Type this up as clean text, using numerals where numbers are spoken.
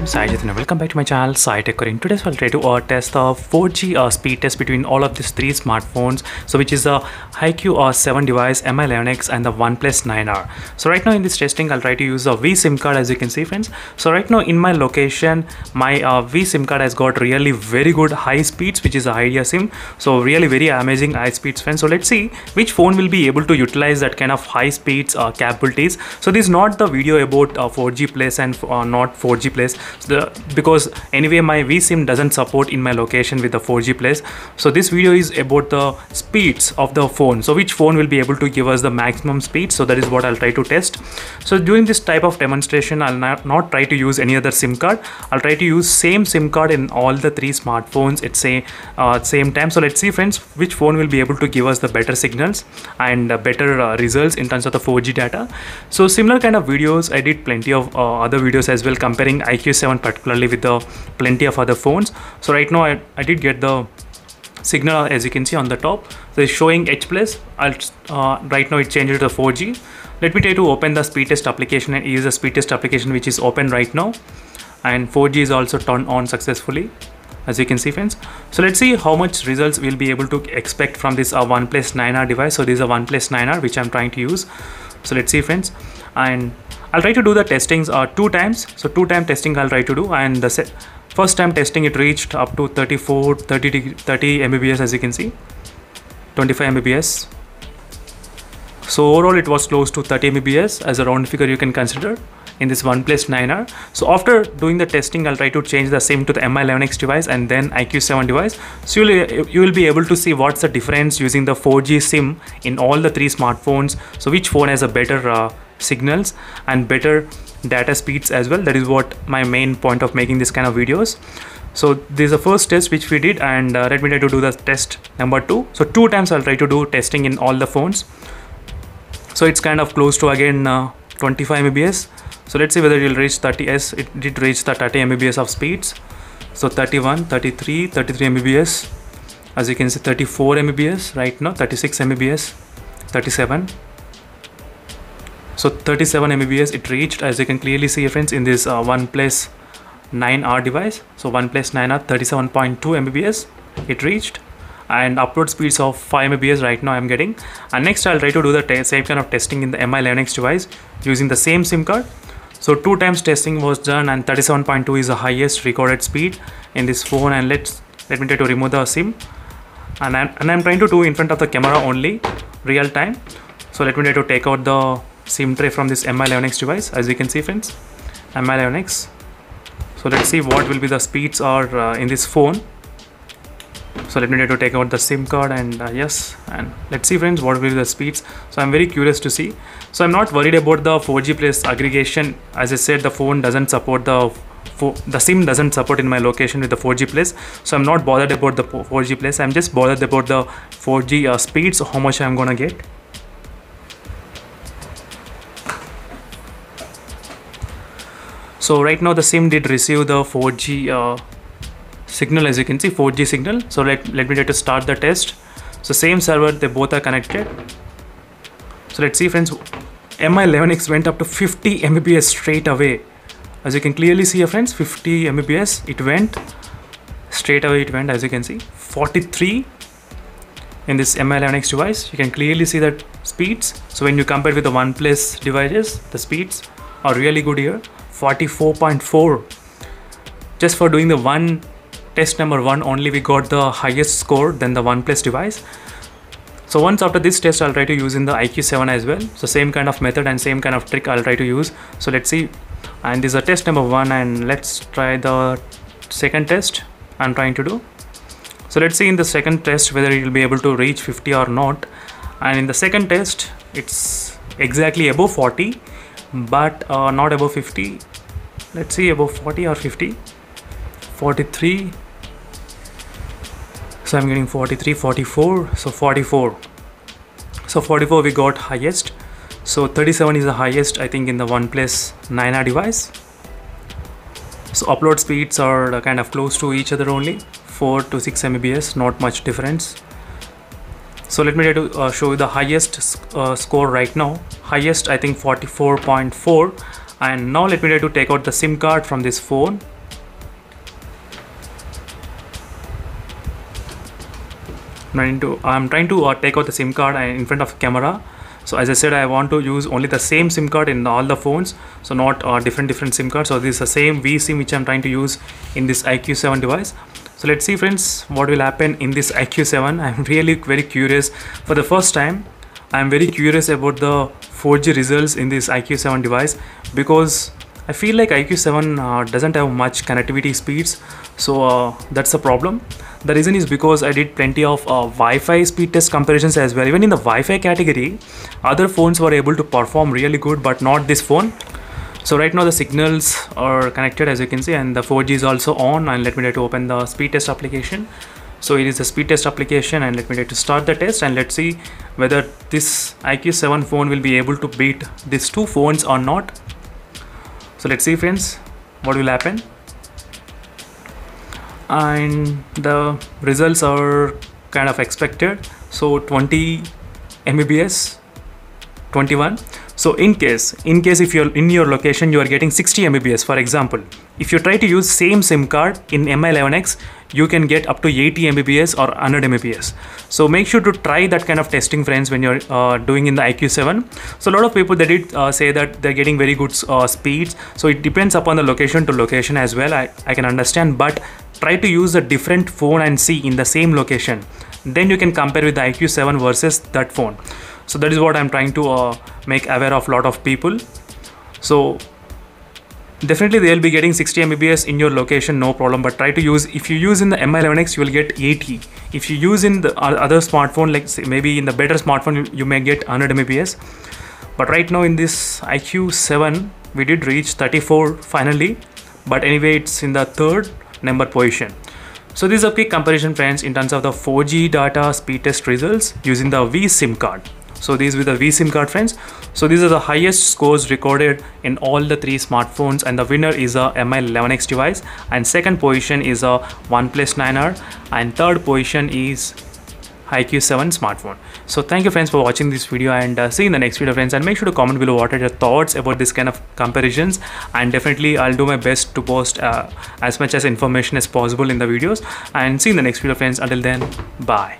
Sai Chaitanya, welcome back to my channel Sai Tech. In today's I'll try to test the 4G speed test between all of these three smartphones, so which is the HiQ 7 device, Mi11X and the OnePlus 9R. So right now in this testing I'll try to use a V SIM card, as you can see friends. So right now in my location my V SIM card has got really very good high speeds, which is the Idea SIM. So really very amazing high speeds friends. So let's see which phone will be able to utilize that kind of high speeds capabilities. So this is not the video about 4G place and not 4G place, because anyway my vSIM doesn't support in my location with the 4G place. So this video is about the speeds of the phone, so which phone will be able to give us the maximum speed. So that is what I'll try to test. So during this type of demonstration I'll not try to use any other SIM card. I'll try to use same SIM card in all the three smartphones at same time. So let's see friends which phone will be able to give us the better signals and better results in terms of the 4G data. So similar kind of videos I did plenty of other videos as well, comparing IQ7 particularly with the plenty of other phones. So right now I did get the signal, as you can see on the top. So it's showing H+. Right now it changed to the 4G. Let me try to open the speed test application and use the speed test application, which is open right now, and 4G is also turned on successfully, as you can see friends. So let's see how much results we'll be able to expect from this OnePlus 9R device. So this is a OnePlus 9R which I'm trying to use. So let's see friends, and I'll try to do the testings 2 times. So 2-time testing I'll try to do, and the first time testing it reached up to 30 Mbps, as you can see, 25 Mbps. So overall it was close to 30 Mbps as a round figure you can consider in this OnePlus 9R. So after doing the testing I'll try to change the SIM to the Mi11X device and then IQ7 device. So you will be able to see what's the difference using the 4G SIM in all the three smartphones. So which phone has a better signals and better data speeds as well. That is what my main point of making this kind of videos. So this is the first test which we did, and let me try to do the test number 2. So 2 times I'll try to do testing in all the phones. So it's kind of close to again 25 Mbps. So let's see whether it will reach 30s. It did reach the 30 Mbps of speeds. So 31, 33 Mbps, as you can see, 34 Mbps right now, 36 Mbps, 37. So 37 Mbps it reached, as you can clearly see friends, in this OnePlus 9R device. So OnePlus 9R 37.2 Mbps it reached, and upload speeds of 5 Mbps right now I'm getting. And next I'll try to do the same kind of testing in the Mi11X device using the same SIM card. So 2 times testing was done, and 37.2 is the highest recorded speed in this phone. And let me try to remove the SIM, and I'm trying to do in front of the camera only, real time. So let me try to take out the SIM tray from this Mi11X device, as you can see friends, Mi11X. So let's see what will be the speeds are in this phone. So let me try to take out the SIM card, and yes, and let's see friends what will be the speeds. So I'm very curious to see. So I'm not worried about the 4G plus aggregation. As I said, the phone doesn't support the SIM doesn't support in my location with the 4G plus. So I'm not bothered about the 4G plus. I'm just bothered about the 4G speeds, how much I'm gonna get. So right now the SIM did receive the 4G signal, as you can see, 4G signal. So let me try to start the test. So same server, they both are connected. So let's see friends, Mi11X went up to 50 Mbps straight away. As you can clearly see friends, 50 Mbps it went straight away, as you can see. 43 in this Mi11X device, you can clearly see that speeds. So when you compare with the OnePlus devices, the speeds are really good here. 44.4. just for doing the test number 1 only, we got the highest score than the OnePlus device. So once after this test I'll try to use in the IQ7 as well. So same kind of method and same kind of trick I'll try to use. So let's see, and this is a test number 1, and let's try the second test I'm trying to do. So let's see in the second test whether it will be able to reach 50 or not. And in the second test it's exactly above 40, but not above 50. Let's see above 40 or 50. 43. So I'm getting 43, 44. So 44. So 44 we got highest. So 37 is the highest I think in the OnePlus 9R device. So upload speeds are kind of close to each other only, 4 to 6 Mbps, not much difference. So let me try to show you the highest score right now. Highest I think 44.4. And now let me try to take out the SIM card from this phone I'm trying to take out the SIM card in front of camera. So as I said, I want to use only the same SIM card in all the phones, so not different SIM cards. So this is the same vSIM which I'm trying to use in this IQ7 device. So let's see friends, what will happen in this IQ7. I'm really very curious. For the first time, I'm very curious about the 4G results in this IQ7 device, because I feel like IQ7 doesn't have much connectivity speeds. So that's the problem. The reason is because I did plenty of Wi-Fi speed test comparisons as well. Even in the Wi-Fi category, other phones were able to perform really good, but not this phone. So right now the signals are connected, as you can see, and the 4G is also on. And let me try to open the speed test application. So it is the speed test application, and let me try to start the test, and let's see whether this IQ7 phone will be able to beat these two phones or not. So let's see friends, what will happen. And the results are kind of expected. So 20 Mbps, 21. So in case if you're in your location, you are getting 60 Mbps, for example, if you try to use same SIM card in Mi11X, you can get up to 80 Mbps or 100 Mbps. So make sure to try that kind of testing friends when you're doing in the IQ7. So a lot of people, they did say that they're getting very good speeds. So it depends upon the location to location as well. I can understand, but try to use a different phone and see in the same location. Then you can compare with the IQ7 versus that phone. So that is what I'm trying to make aware of a lot of people. So definitely they'll be getting 60 Mbps in your location, no problem. But try to use, if you use in the Mi11X, you will get 80. If you use in the other smartphone, like say maybe in the better smartphone, you may get 100 Mbps. But right now in this IQ7, we did reach 34 finally. But anyway, it's in the third number position. So this is a quick comparison friends in terms of the 4G data speed test results using the vSIM card. So these with the vSIM card friends. So these are the highest scores recorded in all the three smartphones, and the winner is a Mi11X device, and second position is a OnePlus 9R, and third position is IQ7 smartphone. So thank you friends for watching this video, and see you in the next video friends, and make sure to comment below what are your thoughts about this kind of comparisons, and definitely I'll do my best to post as much as information as possible in the videos, and see you in the next video friends. Until then, bye.